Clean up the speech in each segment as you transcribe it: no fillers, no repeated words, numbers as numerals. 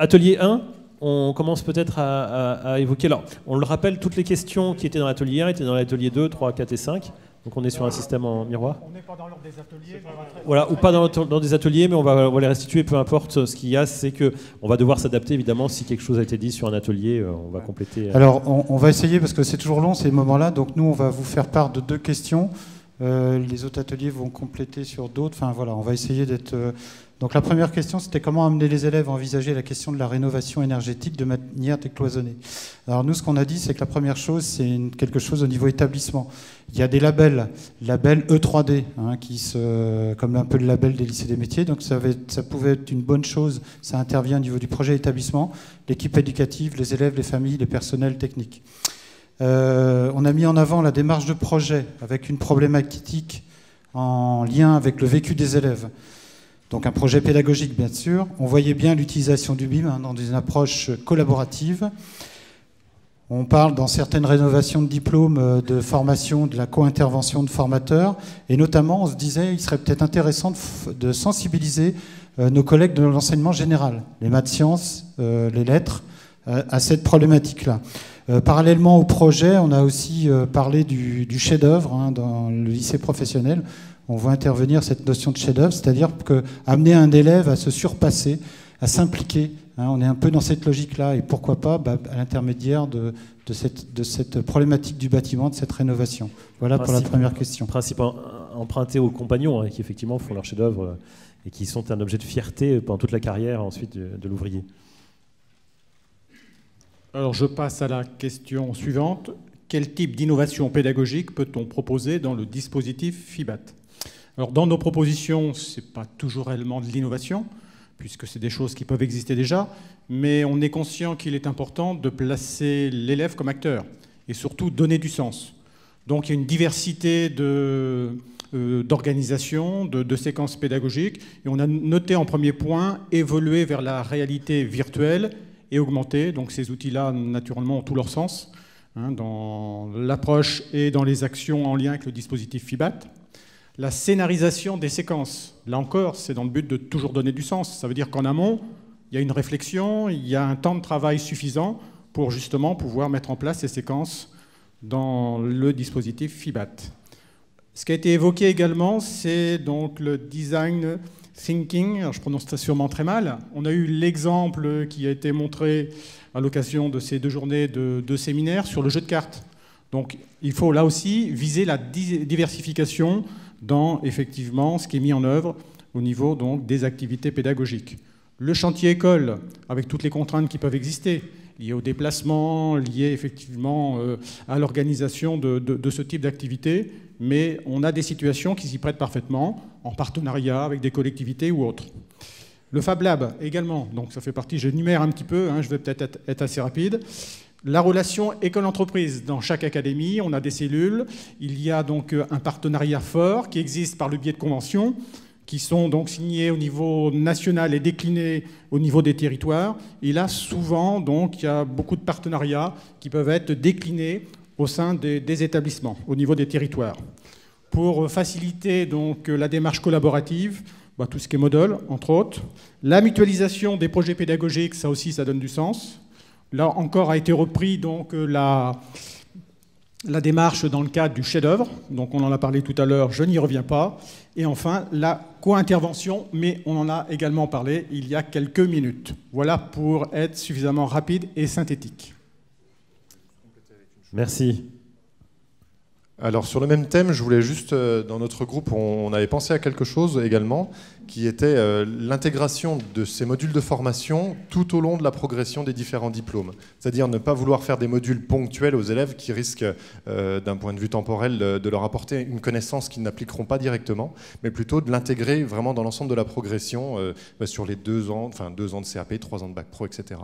Atelier 1, on commence peut-être à évoquer. Alors, on le rappelle, toutes les questions qui étaient dans l'atelier 1 étaient dans l'atelier 2, 3, 4 et 5. Donc on est sur un système en miroir. On n'est pas dans l'ordre des ateliers. Voilà, ou pas dans des ateliers, mais on va les restituer, peu importe ce qu'il y a. C'est qu'on va devoir s'adapter, évidemment, si quelque chose a été dit sur un atelier, on va compléter. Alors, on va essayer, parce que c'est toujours long ces moments-là. Donc nous, on va vous faire part de 2 questions. Les autres ateliers vont compléter sur d'autres. Enfin voilà, on va essayer d'être... Donc la première question, c'était comment amener les élèves à envisager la question de la rénovation énergétique de manière décloisonnée. Alors nous, ce qu'on a dit, c'est que la première chose, c'est quelque chose au niveau établissement. Il y a des labels E3D, comme un peu le label des lycées des métiers. Donc ça pouvait être une bonne chose. Ça intervient au niveau du projet établissement, l'équipe éducative, les élèves, les familles, les personnels techniques. On a mis en avant la démarche de projet avec une problématique en lien avec le vécu des élèves. Donc un projet pédagogique, bien sûr. On voyait bien l'utilisation du BIM dans une approche collaborative. On parle dans certaines rénovations de diplômes de formation, de la co-intervention de formateurs. Et notamment, on se disait qu'il serait peut-être intéressant de sensibiliser nos collègues de l'enseignement général, les maths sciences, les lettres, à cette problématique-là. Parallèlement au projet, on a aussi parlé du chef-d'œuvre dans le lycée professionnel. On voit intervenir cette notion de chef-d'œuvre, c'est-à-dire amener un élève à se surpasser, à s'impliquer. On est un peu dans cette logique-là, et pourquoi pas à l'intermédiaire de cette problématique du bâtiment, de cette rénovation. Voilà pour la première question. Principe emprunté aux compagnons, qui effectivement font leur chef-d'œuvre et qui sont un objet de fierté pendant toute la carrière ensuite de l'ouvrier. Alors je passe à la question suivante. Quel type d'innovation pédagogique peut-on proposer dans le dispositif FIBAT ? Alors dans nos propositions, ce n'est pas toujours réellement de l'innovation, puisque c'est des choses qui peuvent exister déjà, mais on est conscient qu'il est important de placer l'élève comme acteur, et surtout donner du sens. Donc il y a une diversité d'organisations, de séquences pédagogiques, et on a noté en premier point évoluer vers la réalité virtuelle et augmentée. Donc ces outils-là, naturellement, ont tout leur sens, dans l'approche et dans les actions en lien avec le dispositif FIBAT. La scénarisation des séquences, là encore, c'est dans le but de toujours donner du sens. Ça veut dire qu'en amont, il y a une réflexion, il y a un temps de travail suffisant pour justement pouvoir mettre en place ces séquences dans le dispositif FIBAT. Ce qui a été évoqué également, c'est donc le design thinking. Alors, je prononce ça sûrement très mal. On a eu l'exemple qui a été montré à l'occasion de ces 2 journées de séminaire sur le jeu de cartes. Donc il faut là aussi viser la diversification dans effectivement ce qui est mis en œuvre au niveau donc des activités pédagogiques. Le chantier école, avec toutes les contraintes qui peuvent exister, liées au déplacement, liées effectivement à l'organisation de ce type d'activité, mais on a des situations qui s'y prêtent parfaitement, en partenariat avec des collectivités ou autres. Le Fab Lab également, donc ça fait partie, j'énumère un petit peu, je vais peut-être être assez rapide. La relation école-entreprise. Dans chaque académie, on a des cellules. Il y a donc un partenariat fort qui existe par le biais de conventions qui sont donc signées au niveau national et déclinées au niveau des territoires. Et là, souvent, donc, il y a beaucoup de partenariats qui peuvent être déclinés au sein des établissements, au niveau des territoires. Pour faciliter donc la démarche collaborative, tout ce qui est Moodle, entre autres. La mutualisation des projets pédagogiques, ça aussi, ça donne du sens. Là encore a été repris donc la démarche dans le cadre du chef-d'œuvre. Donc on en a parlé tout à l'heure, je n'y reviens pas. Et enfin, la co-intervention, mais on en a également parlé il y a quelques minutes. Voilà pour être suffisamment rapide et synthétique. Merci. Alors sur le même thème, je voulais juste, dans notre groupe, on avait pensé à quelque chose également, qui était l'intégration de ces modules de formation tout au long de la progression des différents diplômes. C'est-à-dire ne pas vouloir faire des modules ponctuels aux élèves qui risquent, d'un point de vue temporel, de leur apporter une connaissance qu'ils n'appliqueront pas directement, mais plutôt de l'intégrer vraiment dans l'ensemble de la progression sur les 2 ans, enfin 2 ans de CAP, 3 ans de bac pro, etc.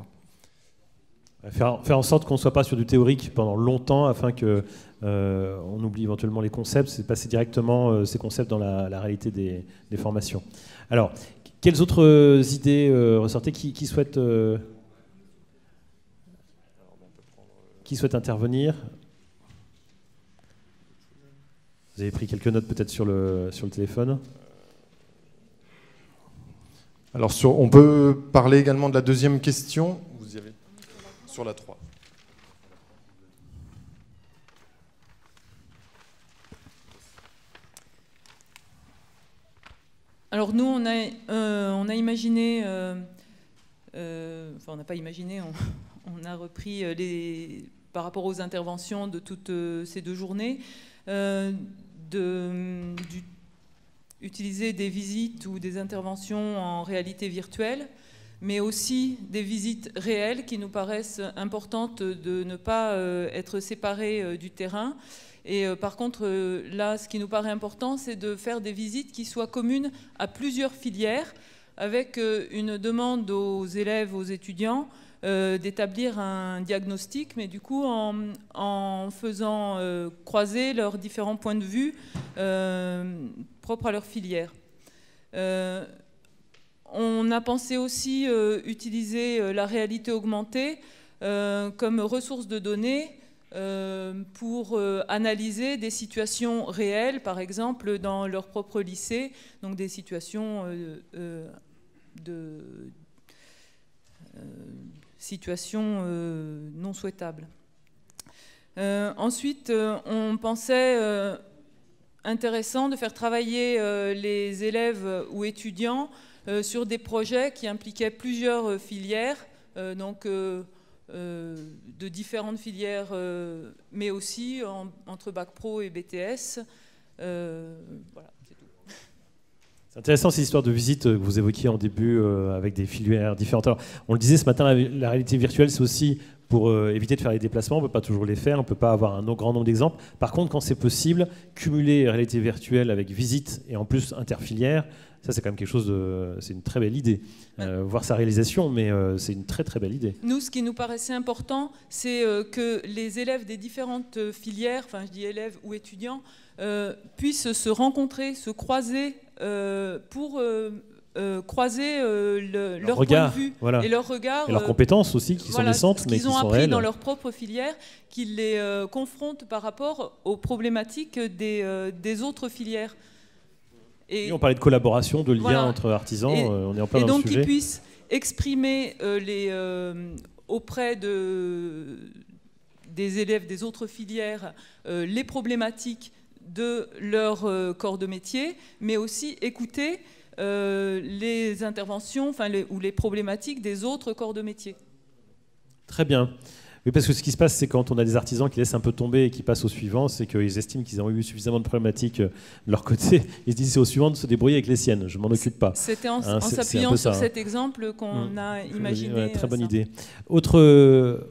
Faire en sorte qu'on ne soit pas sur du théorique pendant longtemps afin que on oublie éventuellement les concepts, c'est passer directement ces concepts dans la réalité des formations. Alors, quelles autres idées ressortaient qui souhaitent intervenir? Vous avez pris quelques notes peut-être sur le téléphone? Alors, on peut parler également de la deuxième question. Vous y avez sur la 3. Alors nous, on a imaginé, enfin on n'a pas imaginé, on a repris par rapport aux interventions de toutes ces 2 journées, utiliser des visites ou des interventions en réalité virtuelle, mais aussi des visites réelles qui nous paraissent importantes de ne pas être séparées du terrain. Et par contre, là, ce qui nous paraît important, c'est de faire des visites qui soient communes à plusieurs filières, avec une demande aux élèves, aux étudiants, d'établir un diagnostic, mais du coup en faisant croiser leurs différents points de vue propres à leur filière. On a pensé aussi utiliser la réalité augmentée comme ressource de données pour analyser des situations réelles, par exemple dans leur propre lycée, donc des situations situations non souhaitables. Ensuite, on pensait intéressant de faire travailler les élèves ou étudiants sur des projets qui impliquaient plusieurs filières, donc de différentes filières, mais aussi entre Bac Pro et BTS. Voilà, c'est tout. C'est intéressant ces histoires de visites que vous évoquiez en début avec des filières différentes. Alors, on le disait ce matin, la réalité virtuelle, c'est aussi pour éviter de faire les déplacements. On ne peut pas toujours les faire, on ne peut pas avoir un grand nombre d'exemples. Par contre, quand c'est possible, cumuler réalité virtuelle avec visite et en plus interfilière, ça c'est quand même quelque chose de... C'est une très belle idée. Voir sa réalisation, mais c'est une très très belle idée. Nous, ce qui nous paraissait important, c'est que les élèves des différentes filières, enfin je dis élèves ou étudiants, puissent se rencontrer, se croiser pour croiser leur point de vue, voilà, et leur regard. Et leurs compétences aussi, qui sont naissantes, mais qui sont réelles. Ce qu'ils ont appris dans leur propre filière, qu'ils les confrontent par rapport aux problématiques des autres filières. Et on parlait de collaboration, de lien, voilà, entre artisans, on est en plein dans le sujet. Et donc qu'ils puissent exprimer auprès des élèves des autres filières les problématiques de leur corps de métier, mais aussi écouter les interventions ou les problématiques des autres corps de métier. Très bien. Oui, parce que ce qui se passe, c'est quand on a des artisans qui laissent un peu tomber et qui passent au suivant, c'est qu'ils estiment qu'ils ont eu suffisamment de problématiques de leur côté. Ils se disent c'est au suivant de se débrouiller avec les siennes, je ne m'en occupe pas. C'était en s'appuyant sur cet exemple qu'on a imaginé. Ouais, très bonne idée. Autre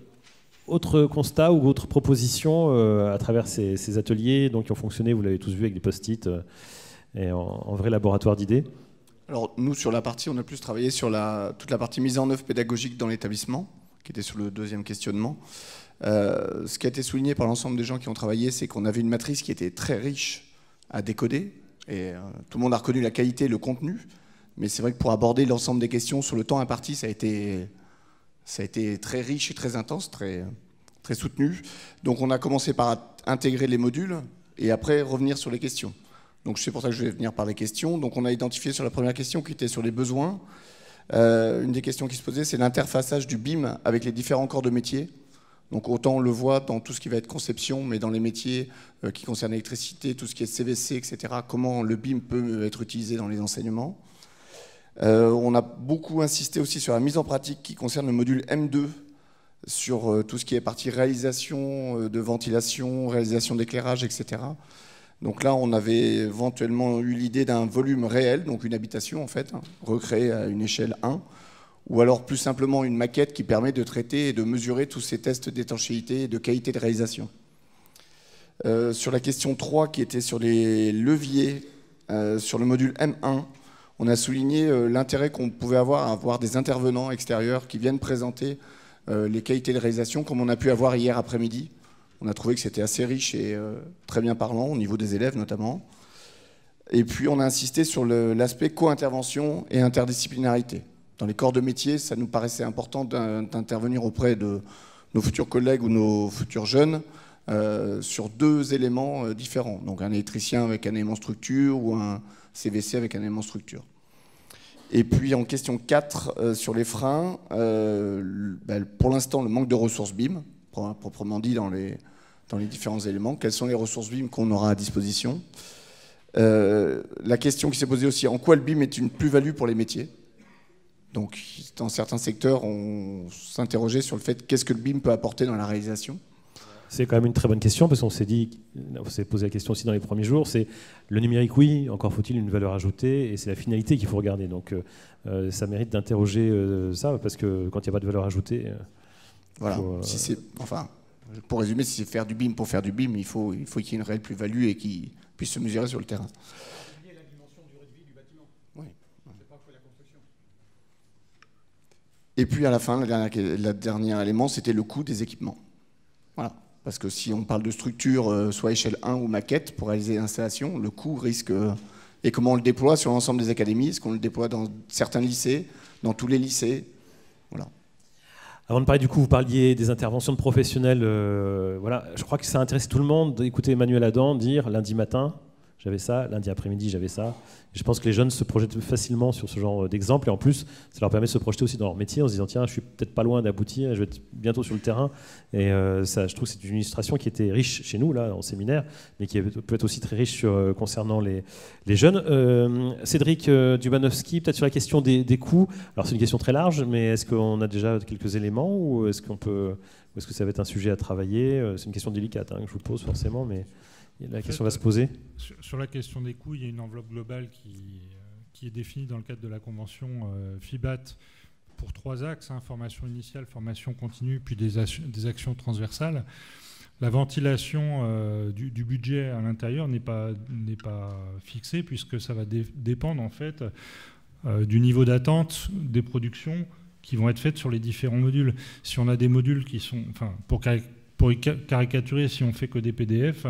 constat ou autre proposition à travers ces ateliers donc, qui ont fonctionné, vous l'avez tous vu avec des post-it et en vrai laboratoire d'idées? Alors nous, sur la partie, on a plus travaillé sur toute la partie mise en œuvre pédagogique dans l'établissement, qui était sur le deuxième questionnement. Ce qui a été souligné par l'ensemble des gens qui ont travaillé, c'est qu'on avait une matrice qui était très riche à décoder, et tout le monde a reconnu la qualité et le contenu, mais c'est vrai que pour aborder l'ensemble des questions sur le temps imparti, ça a été très riche et très intense, très soutenu. Donc on a commencé par intégrer les modules, et après revenir sur les questions. Donc c'est pour ça que je vais venir par les questions. Donc on a identifié sur la première question qui était sur les besoins. Une des questions qui se posait, c'est l'interfaçage du BIM avec les différents corps de métier. Donc autant on le voit dans tout ce qui va être conception, mais dans les métiers qui concernent l'électricité, tout ce qui est CVC, etc., comment le BIM peut être utilisé dans les enseignements. On a beaucoup insisté aussi sur la mise en pratique qui concerne le module M2, sur tout ce qui est partie réalisation de ventilation, réalisation d'éclairage, etc. Donc là, on avait éventuellement eu l'idée d'un volume réel, donc une habitation en fait, recréée à une échelle 1, ou alors plus simplement une maquette qui permet de traiter et de mesurer tous ces tests d'étanchéité et de qualité de réalisation. Sur la question 3, qui était sur les leviers, sur le module M1, on a souligné l'intérêt qu'on pouvait avoir à avoir des intervenants extérieurs qui viennent présenter les qualités de réalisation, comme on a pu avoir hier après-midi. On a trouvé que c'était assez riche et très bien parlant, au niveau des élèves notamment. Et puis on a insisté sur l'aspect co-intervention et interdisciplinarité. Dans les corps de métier, ça nous paraissait important d'intervenir auprès de nos futurs collègues ou nos futurs jeunes sur 2 éléments différents. Donc un électricien avec un élément structure ou un CVC avec un élément structure. Et puis en question 4, sur les freins, pour l'instant, le manque de ressources BIM, proprement dit dans les différents éléments. Quelles sont les ressources BIM qu'on aura à disposition? La question qui s'est posée aussi, en quoi le BIM est une plus-value pour les métiers? Donc, dans certains secteurs, on s'interrogeait sur le fait qu'est-ce que le BIM peut apporter dans la réalisation. C'est quand même une très bonne question, parce qu'on s'est posé la question aussi dans les premiers jours, c'est le numérique, oui, encore faut-il une valeur ajoutée, et c'est la finalité qu'il faut regarder. Donc ça mérite d'interroger ça, parce que quand il n'y a pas de valeur ajoutée... Voilà, pour résumer, si c'est faire du BIM pour faire du BIM, il faut qu'il y ait une réelle plus-value et qu'il puisse se mesurer sur le terrain. C'est lié à la dimension durée de vie du bâtiment. Oui. C'est pas que la construction. Et puis à la fin, le dernier élément, c'était le coût des équipements. Voilà. Parce que si on parle de structure, soit échelle 1 ou maquette, pour réaliser l'installation, le coût risque... Et comment on le déploie sur l'ensemble des académies? Est-ce qu'on le déploie dans certains lycées, dans tous les lycées? Voilà. Avant de parler du coup, vous parliez des interventions de professionnels. Voilà, je crois que ça intéresse tout le monde d'écouter Emmanuel Adam dire lundi matin, j'avais ça, lundi après-midi, j'avais ça. Et je pense que les jeunes se projettent facilement sur ce genre d'exemple. Et en plus, ça leur permet de se projeter aussi dans leur métier en se disant tiens, je suis peut-être pas loin d'aboutir, je vais être bientôt sur le terrain. Et ça, je trouve que c'est une illustration qui était riche chez nous, là, en séminaire, mais qui peut être aussi très riche concernant les jeunes. Cédric Dubanowski, peut-être sur la question des coûts. Alors, c'est une question très large, mais est-ce qu'on a déjà quelques éléments ou est-ce que ça va être un sujet à travailler? C'est une question délicate que je vous pose forcément, mais... La question va se poser. Sur la question des coûts, il y a une enveloppe globale qui est définie dans le cadre de la convention FIBAT pour 3 axes, formation initiale, formation continue, puis des actions transversales. La ventilation du budget à l'intérieur n'est pas fixée puisque ça va dépendre en fait du niveau d'attente des productions qui vont être faites sur les différents modules. Si on a des modules qui sont, pour caricaturer, si on fait que des PDF,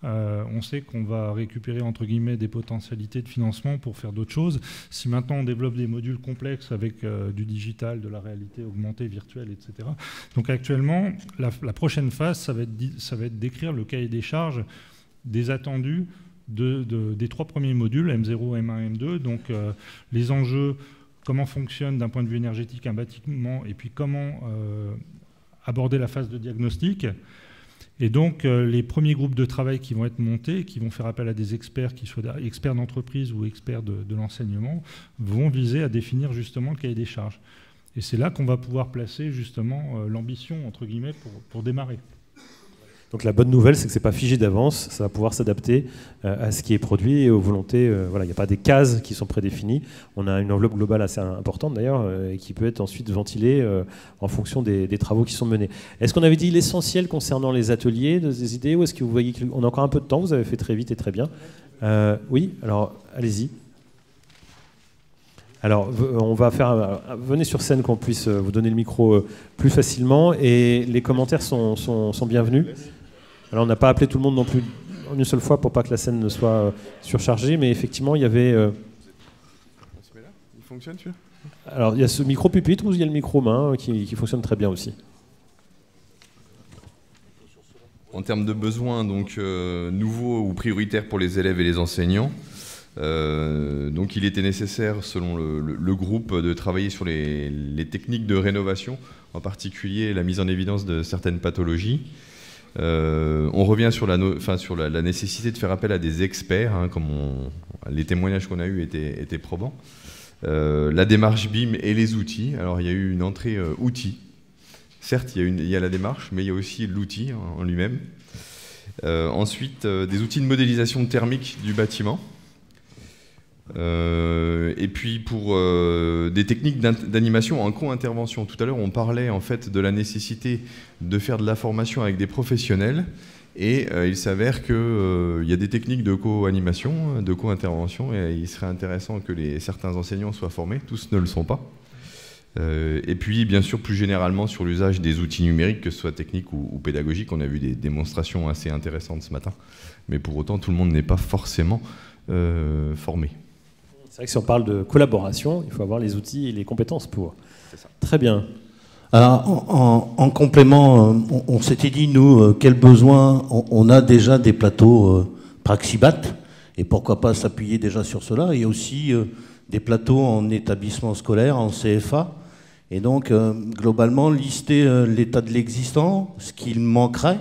on sait qu'on va récupérer entre guillemets des potentialités de financement pour faire d'autres choses. Si maintenant on développe des modules complexes avec du digital, de la réalité augmentée, virtuelle, etc. Donc actuellement, la prochaine phase, ça va être d'écrire le cahier des charges des attendus des 3 premiers modules, M0, M1, M2. Donc les enjeux, comment fonctionne d'un point de vue énergétique un bâtiment, et puis comment aborder la phase de diagnostic. Et donc, les premiers groupes de travail qui vont être montés, qui vont faire appel à des experts, qui soient experts d'entreprise ou experts de l'enseignement, vont viser à définir justement le cahier des charges. Et c'est là qu'on va pouvoir placer justement l'ambition, entre guillemets, pour démarrer. Donc la bonne nouvelle, c'est que ce n'est pas figé d'avance, ça va pouvoir s'adapter à ce qui est produit et aux volontés. Voilà, il n'y a pas des cases qui sont prédéfinies. On a une enveloppe globale assez importante d'ailleurs, et qui peut être ensuite ventilée en fonction des travaux qui sont menés. Est-ce qu'on avait dit l'essentiel concernant les ateliers, des idées, ou est-ce que vous voyez qu'on a encore un peu de temps? Vous avez fait très vite et très bien. Oui, alors allez-y. Alors, on va faire... venez sur scène qu'on puisse vous donner le micro plus facilement, et les commentaires sont bienvenus. Alors, on n'a pas appelé tout le monde non plus en une seule fois pour pas que la scène ne soit surchargée, mais effectivement, il y avait... Il fonctionne, celui-là? Alors, il y a ce micro pupitre ou il y a le micro main qui fonctionne très bien aussi. En termes de besoins, donc nouveaux ou prioritaires pour les élèves et les enseignants, donc il était nécessaire, selon le groupe, de travailler sur les techniques de rénovation, en particulier la mise en évidence de certaines pathologies. On revient sur la nécessité de faire appel à des experts, comme les témoignages qu'on a eus étaient probants. La démarche BIM et les outils. Alors il y a eu une entrée outils. Certes, il y a la démarche, mais il y a aussi l'outil en lui-même. Ensuite, des outils de modélisation thermique du bâtiment. Et puis pour des techniques d'animation en co-intervention. Tout à l'heure, on parlait en fait de la nécessité de faire de la formation avec des professionnels, et il s'avère qu'il y a des techniques de co-animation, de co-intervention, et il serait intéressant que certains enseignants soient formés. Tous ne le sont pas. Et puis, bien sûr, plus généralement sur l'usage des outils numériques, que ce soit techniques ou pédagogiques. On a vu des démonstrations assez intéressantes ce matin, mais pour autant, tout le monde n'est pas forcément formé. C'est vrai que si on parle de collaboration, il faut avoir les outils et les compétences pour. C'est ça. Très bien. Alors, en complément, on s'était dit, nous, quel besoin, on a déjà des plateaux Praxibat, et pourquoi pas s'appuyer déjà sur cela, et aussi des plateaux en établissement scolaire, en CFA, et donc globalement lister l'état de l'existant, ce qu'il manquerait,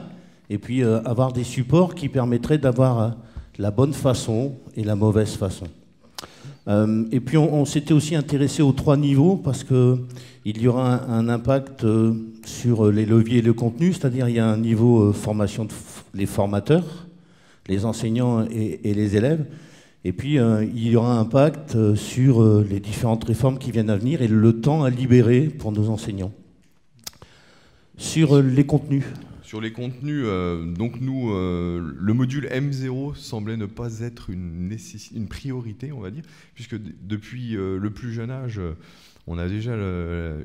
et puis avoir des supports qui permettraient d'avoir la bonne façon et la mauvaise façon. Et puis on s'était aussi intéressé aux 3 niveaux parce qu'il y aura un impact sur les leviers et le contenu, c'est-à-dire il y a un niveau formation les formateurs, les enseignants et les élèves, et puis il y aura un impact sur les différentes réformes qui viennent à venir et le temps à libérer pour nos enseignants. Sur les contenus. Sur les contenus, donc nous, le module M0 semblait ne pas être une priorité, on va dire, puisque depuis le plus jeune âge, on a déjà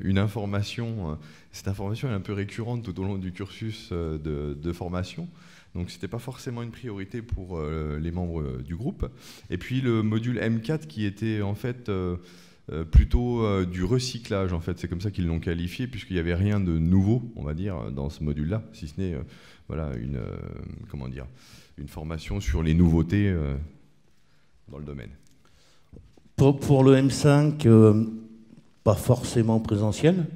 une information. Cette information est un peu récurrente tout au long du cursus de formation. Donc ce n'était pas forcément une priorité pour les membres du groupe. Et puis le module M4 qui était en fait plutôt du recyclage, en fait. C'est comme ça qu'ils l'ont qualifié, puisqu'il n'y avait rien de nouveau, on va dire, dans ce module-là, si ce n'est voilà, une formation sur les nouveautés dans le domaine. Pour le M5, pas forcément présentiel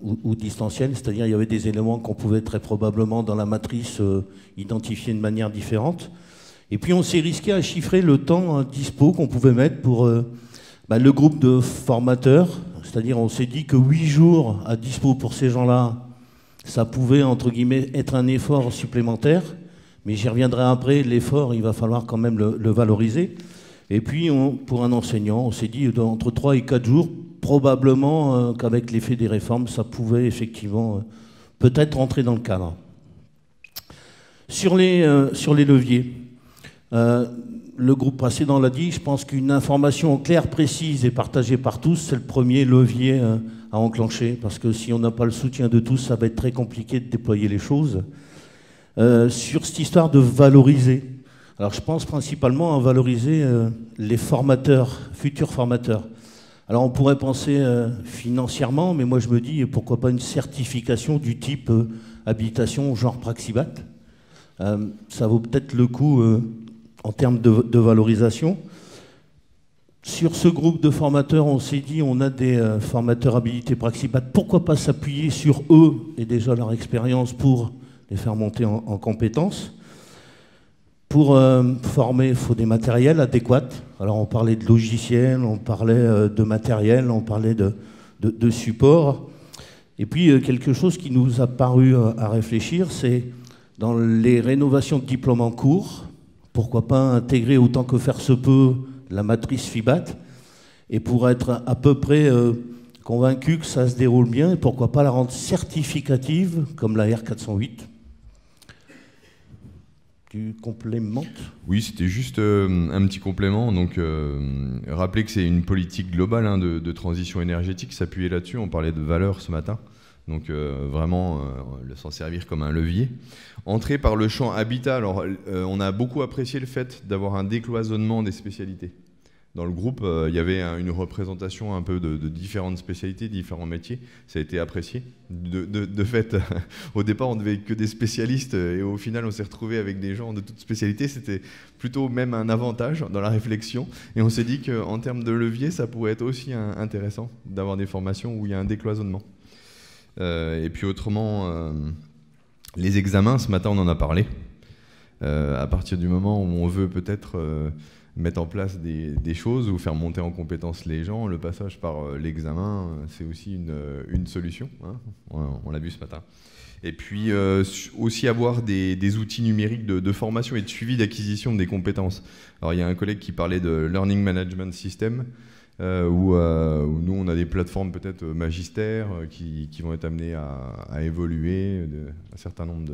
ou distanciel, c'est-à-dire il y avait des éléments qu'on pouvait très probablement dans la matrice identifier de manière différente. Et puis on s'est risqué à chiffrer le temps dispo qu'on pouvait mettre pour le groupe de formateurs, c'est-à-dire on s'est dit que 8 jours à dispo pour ces gens-là, ça pouvait, entre guillemets, être un effort supplémentaire, mais j'y reviendrai après, l'effort, il va falloir quand même le valoriser. Et puis, pour un enseignant, on s'est dit entre 3 et 4 jours, probablement qu'avec l'effet des réformes, ça pouvait effectivement peut-être rentrer dans le cadre. Sur les leviers, le groupe précédent l'a dit, je pense qu'une information claire, précise et partagée par tous, c'est le premier levier à enclencher, parce que si on n'a pas le soutien de tous, ça va être très compliqué de déployer les choses. Sur cette histoire de valoriser, alors je pense principalement à valoriser les formateurs, futurs formateurs. Alors on pourrait penser financièrement, mais moi je me dis, pourquoi pas une certification du type habilitation genre Praxibat. Ça vaut peut-être le coup en termes de valorisation. Sur ce groupe de formateurs, on s'est dit, on a des formateurs habilités Praxibat, pourquoi pas s'appuyer sur eux et déjà leur expérience pour les faire monter en compétences. Pour former, il faut des matériels adéquats. Alors on parlait de logiciels, on parlait de matériel, on parlait de support. Et puis quelque chose qui nous a paru à réfléchir, c'est dans les rénovations de diplômes en cours, pourquoi pas intégrer autant que faire se peut la matrice FIBAT, et pour être à peu près convaincu que ça se déroule bien, et pourquoi pas la rendre certificative comme la R408. Tu complémentes ? Oui, c'était juste un petit complément. Donc, rappelez que c'est une politique globale de transition énergétique, s'appuyer là-dessus. On parlait de valeur ce matin. Donc vraiment s'en servir comme un levier. Entrer par le champ habitat, alors on a beaucoup apprécié le fait d'avoir un décloisonnement des spécialités. Dans le groupe, il y avait une représentation un peu de différentes spécialités, différents métiers. Ça a été apprécié. De fait, au départ, on devait être que des spécialistes et au final, on s'est retrouvé avec des gens de toutes spécialités. C'était plutôt même un avantage dans la réflexion. Et on s'est dit qu'en termes de levier, ça pourrait être aussi intéressant d'avoir des formations où il y a un décloisonnement. Et puis autrement, les examens, ce matin on en a parlé. À partir du moment où on veut peut-être mettre en place des choses ou faire monter en compétence les gens, le passage par l'examen, c'est aussi une solution. Hein, on l'a vu ce matin. Et puis aussi avoir des outils numériques de formation et de suivi d'acquisition des compétences. Alors il y a un collègue qui parlait de Learning Management System, où nous on a des plateformes peut-être magistères qui vont être amenées à évoluer, un certain nombre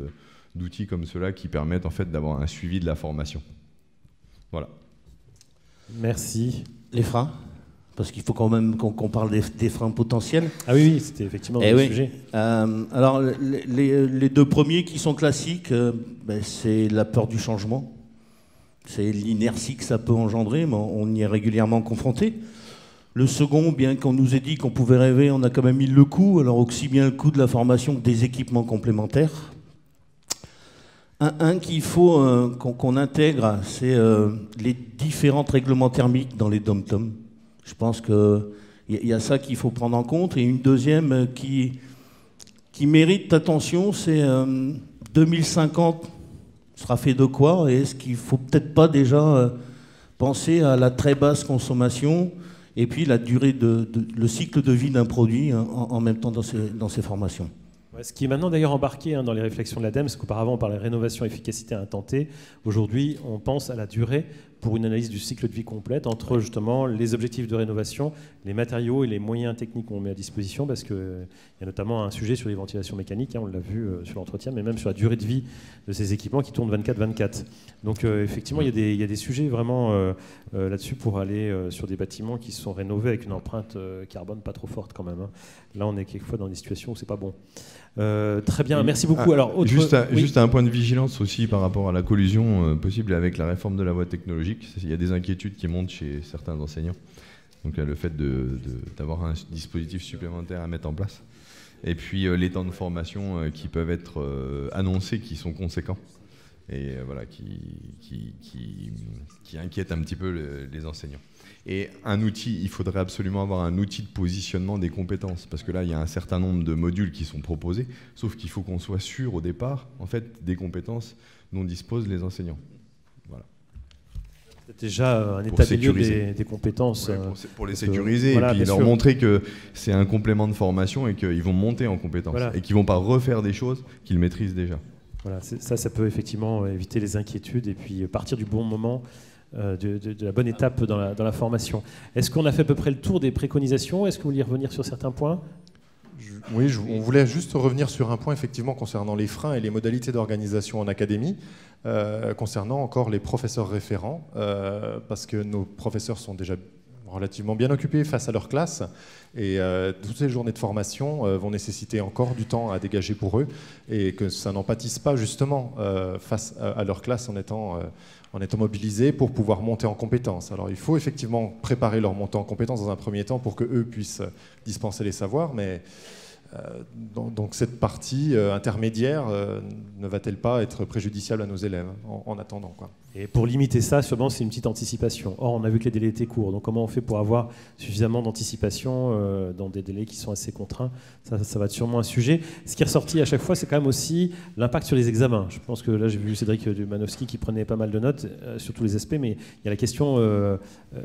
d'outils comme ceux-là qui permettent en fait d'avoir un suivi de la formation. Voilà. Merci. Les freins ? Parce qu'il faut quand même qu'on parle des freins potentiels. Ah oui, c'était effectivement le sujet. Alors les deux premiers qui sont classiques, c'est la peur du changement. C'est l'inertie que ça peut engendrer, mais on y est régulièrement confronté. Le second, bien qu'on nous ait dit qu'on pouvait rêver, on a quand même mis le coût, alors aussi bien le coût de la formation que des équipements complémentaires. Un qu'il faut qu'on intègre, c'est les différentes règlements thermiques dans les dom-toms. Je pense qu'il y a ça qu'il faut prendre en compte. Et une deuxième qui mérite attention, c'est 2050 sera fait de quoi? Et est-ce qu'il ne faut peut-être pas déjà penser à la très basse consommation et puis la durée le cycle de vie d'un produit en même temps dans ces formations? Ce qui est maintenant d'ailleurs embarqué dans les réflexions de l'ADEME, c'est qu'auparavant on parlait rénovation, efficacité à un temps T. Aujourd'hui, on pense à la durée pour une analyse du cycle de vie complète entre justement les objectifs de rénovation, les matériaux et les moyens techniques qu'on met à disposition, parce qu'il y a notamment un sujet sur les ventilations mécaniques, on l'a vu sur l'entretien, mais même sur la durée de vie de ces équipements qui tournent 24/24. Donc effectivement, il y a des sujets vraiment là-dessus pour aller sur des bâtiments qui sont rénovés avec une empreinte carbone pas trop forte quand même. Là, on est quelquefois dans des situations où c'est pas bon. Très bien, merci beaucoup. Alors, juste un point de vigilance aussi par rapport à la collusion possible avec la réforme de la voie technologique. Il y a des inquiétudes qui montent chez certains enseignants. Donc le fait d'avoir un dispositif supplémentaire à mettre en place. Et puis les temps de formation qui peuvent être annoncés, qui sont conséquents. Et voilà, qui inquiètent un petit peu les enseignants. Et un outil, il faudrait absolument avoir un outil de positionnement des compétences, parce que là, il y a un certain nombre de modules qui sont proposés, sauf qu'il faut qu'on soit sûr au départ, en fait, des compétences dont disposent les enseignants. Voilà. C'est déjà un état des lieux des compétences. Ouais, pour les sécuriser, voilà, et puis leur montrer que c'est un complément de formation et qu'ils vont monter en compétences, voilà, et qu'ils ne vont pas refaire des choses qu'ils maîtrisent déjà. Voilà, ça peut effectivement éviter les inquiétudes et puis partir du bon moment, de la bonne étape dans la formation. Est-ce qu'on a fait à peu près le tour des préconisations? Est-ce que vous vouliez revenir sur certains points? Oui, on voulait juste revenir sur un point effectivement concernant les freins et les modalités d'organisation en académie, concernant encore les professeurs référents, parce que nos professeurs sont déjà relativement bien occupés face à leur classe et toutes ces journées de formation vont nécessiter encore du temps à dégager pour eux et que ça n'en pâtisse pas justement face à leur classe en étant mobilisés pour pouvoir monter en compétences. Alors il faut effectivement préparer leur montée en compétences dans un premier temps pour qu'eux puissent dispenser les savoirs, mais donc cette partie intermédiaire ne va-t-elle pas être préjudiciable à nos élèves en attendant, quoi. Et pour limiter ça, sûrement c'est une petite anticipation. Or, on a vu que les délais étaient courts, donc comment on fait pour avoir suffisamment d'anticipation dans des délais qui sont assez contraints? Ça va être sûrement un sujet. Ce qui est ressorti à chaque fois, c'est quand même aussi l'impact sur les examens. Je pense que là, j'ai vu Cédric Dumanowski qui prenait pas mal de notes sur tous les aspects, mais il y a la question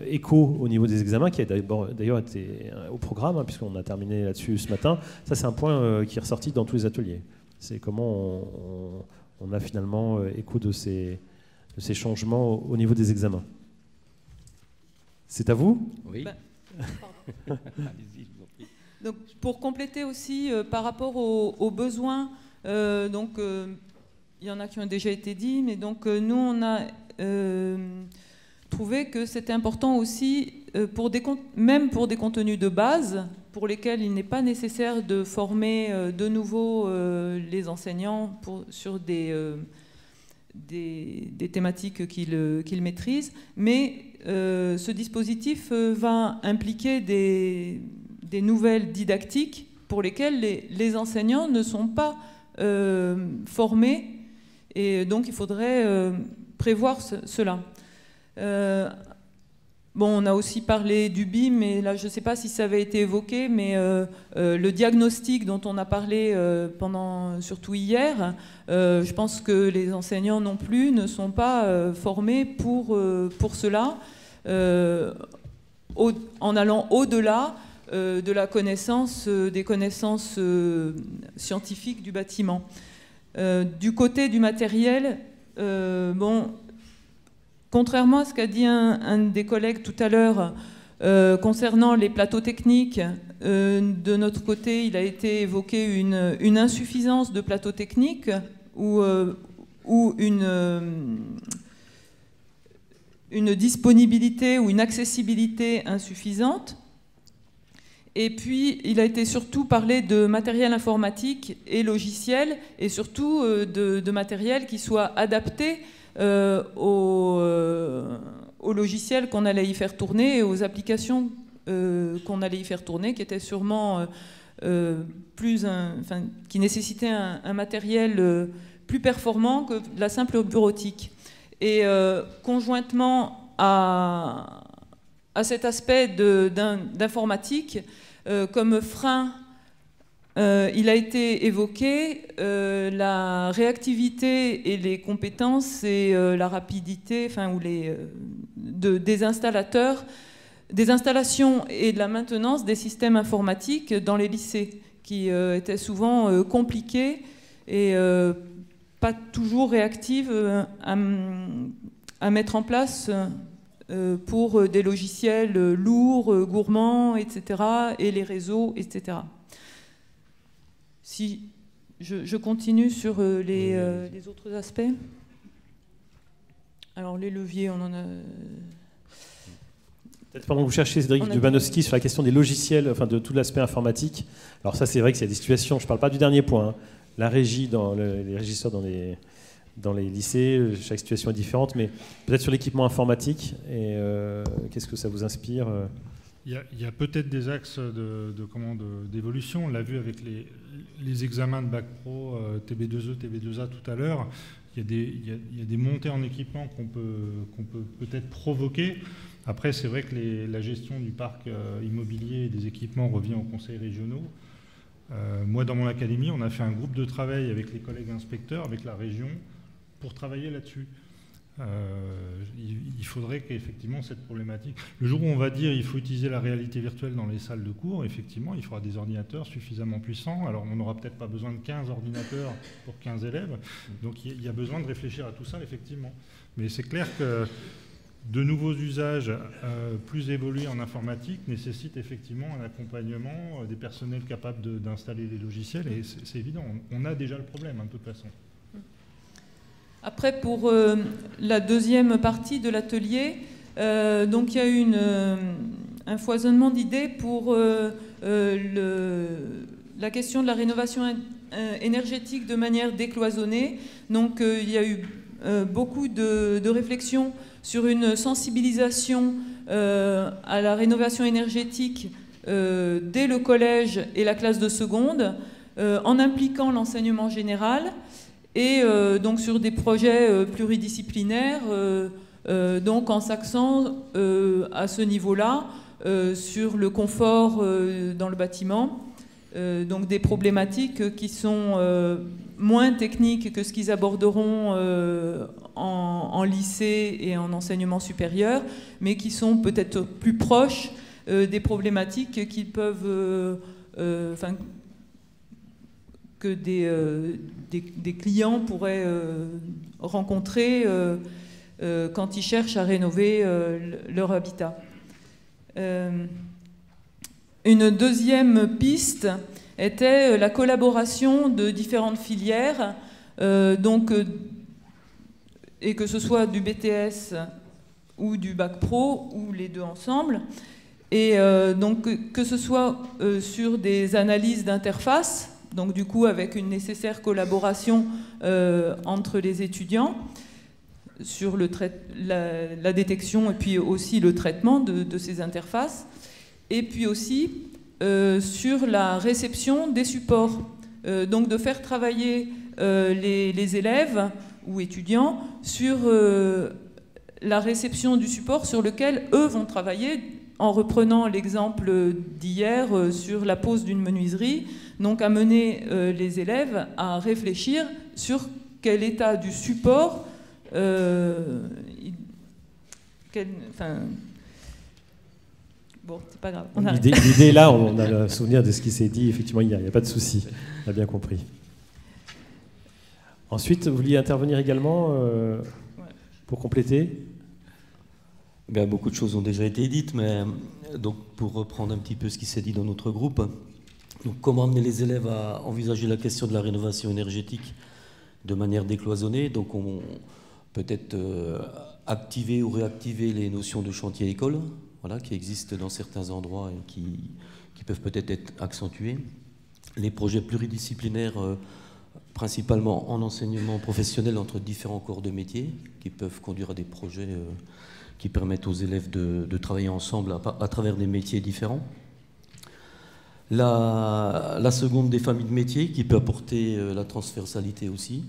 écho au niveau des examens qui a d'ailleurs été au programme, puisqu'on a terminé là-dessus ce matin. Ça, c'est un point qui est ressorti dans tous les ateliers. C'est comment on a finalement écho de ces changements au niveau des examens. C'est à vous? Oui. Donc, pour compléter aussi par rapport aux besoins, donc il y en a qui ont déjà été dit, mais donc nous on a trouvé que c'était important aussi même pour des contenus de base pour lesquels il n'est pas nécessaire de former de nouveau les enseignants sur des thématiques qu'ils maîtrisent, mais ce dispositif va impliquer des nouvelles didactiques pour lesquelles les enseignants ne sont pas formés, et donc il faudrait prévoir cela. Bon, on a aussi parlé du BIM, mais là je ne sais pas si ça avait été évoqué, mais le diagnostic dont on a parlé surtout hier, je pense que les enseignants non plus ne sont pas formés pour cela, en allant au-delà de la connaissance, des connaissances scientifiques du bâtiment. Du côté du matériel, contrairement à ce qu'a dit un des collègues tout à l'heure concernant les plateaux techniques, de notre côté, il a été évoqué une insuffisance de plateaux techniques ou une disponibilité ou une accessibilité insuffisante. Et puis, il a été surtout parlé de matériel informatique et logiciel, et surtout de matériel qui soit adapté aux logiciels qu'on allait y faire tourner et aux applications qu'on allait y faire tourner, qui étaient sûrement qui nécessitaient un matériel plus performant que la simple bureautique. Et conjointement à à cet aspect d'informatique, comme frein, il a été évoqué la réactivité et les compétences et la rapidité, enfin, ou des installateurs, des installations et de la maintenance des systèmes informatiques dans les lycées, qui étaient souvent compliqués et pas toujours réactives à mettre en place pour des logiciels lourds, gourmands, etc., et les réseaux, etc. Si je continue sur les autres aspects. Alors les leviers, on en a... Peut-être pendant que vous cherchez, Cédric Dubanowski, sur la question des logiciels, enfin de tout l'aspect informatique. Alors ça, c'est vrai qu'il y a des situations, je ne parle pas du dernier point, hein. La régie, les régisseurs dans les lycées, chaque situation est différente, mais peut-être sur l'équipement informatique, et qu'est-ce que ça vous inspire? Il y a peut-être des axes d'évolution. On l'a vu avec les examens de Bac Pro, TB2E, TB2A tout à l'heure. Il y a des montées en équipement qu'on peut peut-être provoquer. Après, c'est vrai que la gestion du parc immobilier et des équipements revient aux conseils régionaux. Moi, dans mon académie, on a fait un groupe de travail avec les collègues inspecteurs, avec la région, pour travailler là-dessus. Il faudrait qu'effectivement cette problématique... Le jour où on va dire qu'il faut utiliser la réalité virtuelle dans les salles de cours, effectivement, il faudra des ordinateurs suffisamment puissants. Alors, on n'aura peut-être pas besoin de 15 ordinateurs pour 15 élèves. Donc, il y a besoin de réfléchir à tout ça, effectivement. Mais c'est clair que de nouveaux usages plus évolués en informatique nécessitent effectivement un accompagnement des personnels capables d'installer les logiciels. Et c'est évident, on a déjà le problème, hein, de toute façon. Après, pour la deuxième partie de l'atelier, donc il y a eu un foisonnement d'idées pour la question de la rénovation énergétique de manière décloisonnée. Donc il y a eu beaucoup de réflexions sur une sensibilisation à la rénovation énergétique dès le collège et la classe de seconde, en impliquant l'enseignement général, et donc sur des projets pluridisciplinaires, donc en s'axant à ce niveau-là sur le confort dans le bâtiment, donc des problématiques qui sont moins techniques que ce qu'ils aborderont en lycée et en enseignement supérieur, mais qui sont peut-être plus proches des problématiques qu'ils peuvent... que des clients pourraient rencontrer quand ils cherchent à rénover leur habitat. Une deuxième piste était la collaboration de différentes filières, et que ce soit du BTS ou du Bac Pro, ou les deux ensemble, et donc que ce soit sur des analyses d'interface, donc du coup avec une nécessaire collaboration entre les étudiants sur la détection et puis aussi le traitement de ces interfaces, et puis aussi sur la réception des supports, donc de faire travailler les élèves ou étudiants sur la réception du support sur lequel eux vont travailler, en reprenant l'exemple d'hier sur la pose d'une menuiserie, donc amener les élèves à réfléchir sur quel état du support, bon, c'est pas grave. L'idée là, on a le souvenir de ce qui s'est dit, effectivement, il n'y a pas de souci, on a bien compris. Ensuite, vous vouliez intervenir également pour compléter? Beaucoup de choses ont déjà été dites, mais donc, pour reprendre un petit peu ce qui s'est dit dans notre groupe, donc, comment amener les élèves à envisager la question de la rénovation énergétique de manière décloisonnée. Donc on peut-être activer ou réactiver les notions de chantier-école, voilà, qui existent dans certains endroits et qui peuvent peut-être être accentuées. Les projets pluridisciplinaires, principalement en enseignement professionnel entre différents corps de métier, qui peuvent conduire à des projets qui permettent aux élèves de travailler ensemble à travers des métiers différents. La seconde, des familles de métiers, qui peut apporter la transversalité aussi.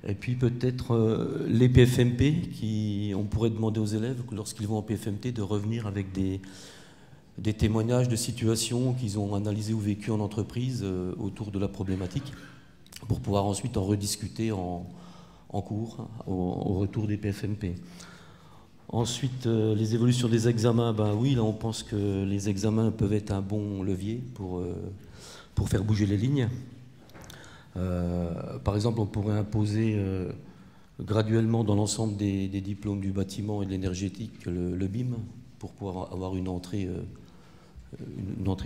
Et puis peut-être les PFMP, on pourrait demander aux élèves, lorsqu'ils vont en PFMT, de revenir avec des témoignages de situations qu'ils ont analysées ou vécues en entreprise autour de la problématique, pour pouvoir ensuite en rediscuter en cours, au retour des PFMP. Ensuite, les évolutions des examens, ben oui, là on pense que les examens peuvent être un bon levier pour faire bouger les lignes. Par exemple, on pourrait imposer graduellement dans l'ensemble des diplômes du bâtiment et de l'énergétique le BIM, pour pouvoir avoir une entrée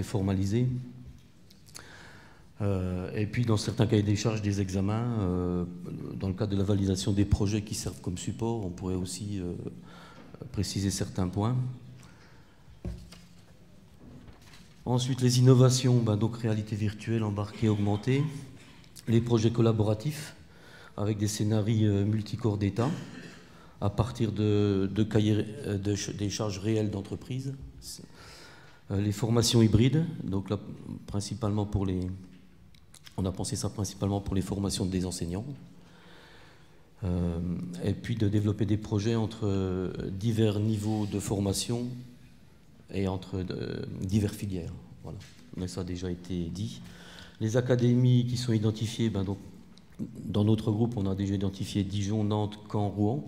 formalisée. Et puis dans certains cahiers des charges des examens, dans le cadre de la validation des projets qui servent comme support, on pourrait aussi préciser certains points. Ensuite, les innovations, donc réalité virtuelle, embarquée, augmentée. Les projets collaboratifs avec des scénarios multicorps d'État à partir de cahiers des charges réelles d'entreprise. Les formations hybrides, donc là, principalement on a pensé ça principalement pour les formations des enseignants. Et puis de développer des projets entre divers niveaux de formation et entre diverses filières. Voilà. Mais ça a déjà été dit. Les académies qui sont identifiées, donc, dans notre groupe, on a déjà identifié Dijon, Nantes, Caen, Rouen,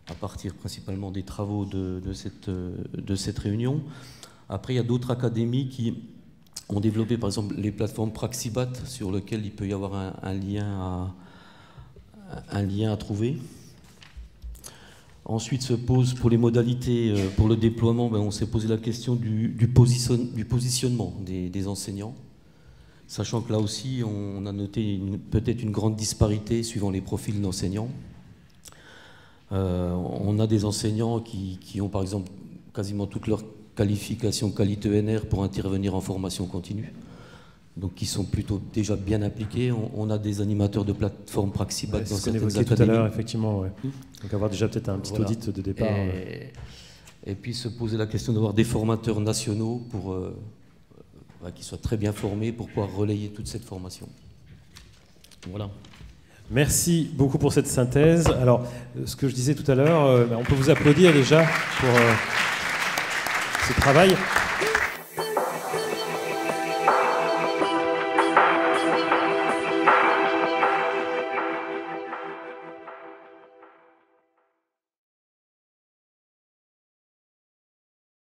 à partir principalement des travaux de cette réunion. Après, il y a d'autres académies qui ont développé, par exemple, les plateformes Praxibat, sur lesquelles il peut y avoir un lien à trouver. Ensuite se pose, pour les modalités, pour le déploiement, on s'est posé la question du positionnement des enseignants, sachant que là aussi, on a noté peut-être une grande disparité suivant les profils d'enseignants. On a des enseignants qui ont, par exemple, quasiment toutes leurs qualifications qualité ENR pour intervenir en formation continue, donc qui sont plutôt déjà bien appliqués. On a des animateurs de plateforme Praxibat dans certaines académies. Tout à l'heure, effectivement. Ouais. Donc avoir déjà peut-être un petit audit de départ. Et puis se poser la question d'avoir des formateurs nationaux qui soient très bien formés pour pouvoir relayer toute cette formation. Voilà. Merci beaucoup pour cette synthèse. Alors, ce que je disais tout à l'heure, on peut vous applaudir déjà pour ce travail.